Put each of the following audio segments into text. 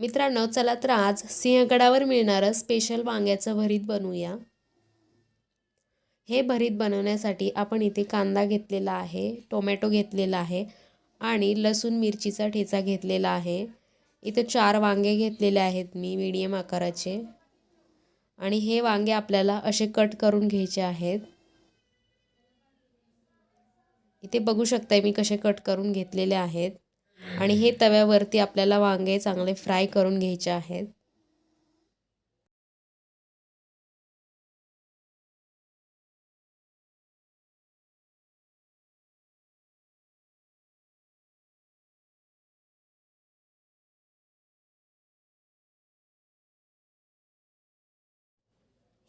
मित्रांनो, चला तर आज सिंहगडावर मिळणारं स्पेशल वांग्याचं भरीत बनवूया। हे भरीत बनवण्यासाठी आपण इथे कांदा घेतलेला आहे, टोमॅटो घेतलेला आहे आणि लसूण मिरचीचा ठेचा घेतलेला आहे। इथे 4 वांगे घेतलेले आहेत मी मीडियम आकाराचे आणि हे वांगे आपल्याला असे कट करून घ्यायचे आहेत। इथे बघू शकताय मी कसे कट करून घेतलेले आहेत आणि हे तव्यावरती आपल्याला वांगे चांगले फ्राय करून घ्यायचे आहेत।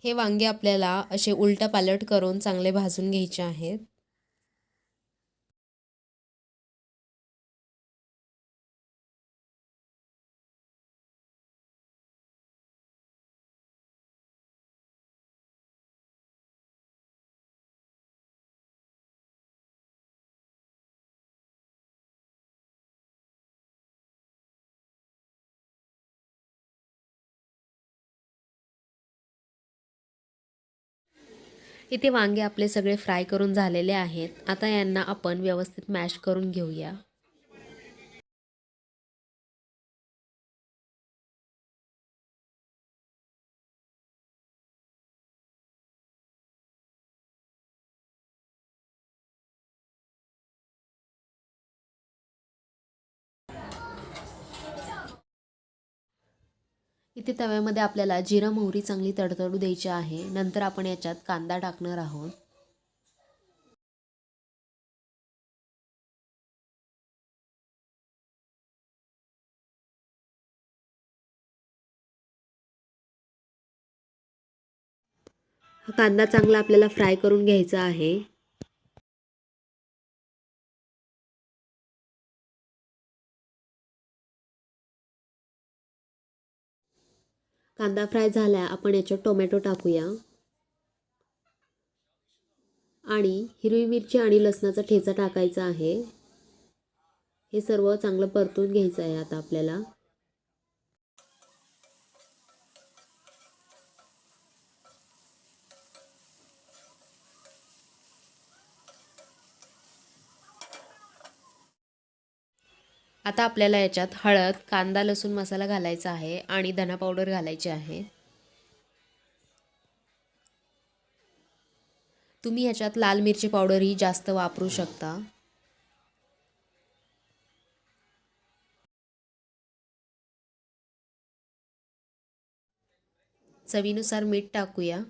हे वांगे आपल्याला असे उलटपालट करून चांगले भाजून घ्यायचे आहेत। इथे वांगे आपले सगळे फ्राय करून झालेले आहेत। आता यांना आपण व्यवस्थित मॅश करून घेऊया। इथे तव्यामध्ये आपल्याला जिरा मोहरी चांगली तडतडू द्यायची आहे। नंतर आपण याच्यात कांदा टाकणार आहोत। हा कांदा चांगला आपल्याला फ्राय करून घ्यायचा आहे। कांदा फ्राय झाला, आपण याच्यात टोमॅटो टाकूया आणि हिरवी मिरची आणि लसणाचा ठेचा टाकायचा आहे। हे सर्व चांगलं परतून घ्यायचं आहे आता आपल्याला। आता आपल्याला याच्यात हळद, कांदा लसूण मसाला घालायचा आहे आणि धना पावडर घालायची आहे। तुम्ही ह्याच्यात लाल मिरची पावडरही जास्त वापरू शकता। चवीनुसार मीठ टाकूया।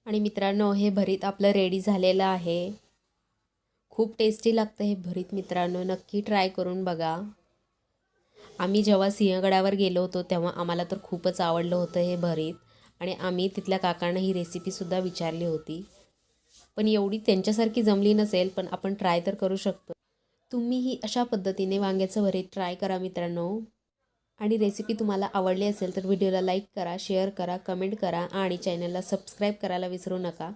आणि मित्रांनो, हे भरीत आपलं रेडी झालेलं आहे। खूप टेस्टी लागतं हे भरीत मित्रांनो, नक्की ट्राय करून बघा। आम्ही जेव्हा सिंहगडावर गेलो होतो तेव्हा आम्हाला तर खूपच आवडलं होतं हे भरीत आणि आम्ही तिथल्या काकांना ही रेसिपीसुद्धा विचारली होती। पण एवढी त्यांच्यासारखी जमली नसेल, पण आपण ट्राय तर करू शकतो। तुम्हीही अशा पद्धतीने वांग्याचं भरीत ट्राय करा मित्रांनो। आणि रेसिपी तुम्हाला आवडली असेल तर व्हिडिओला लाईक करा, शेअर करा, कमेंट करा आणि चॅनलला सबस्क्राईब करायला विसरू नका।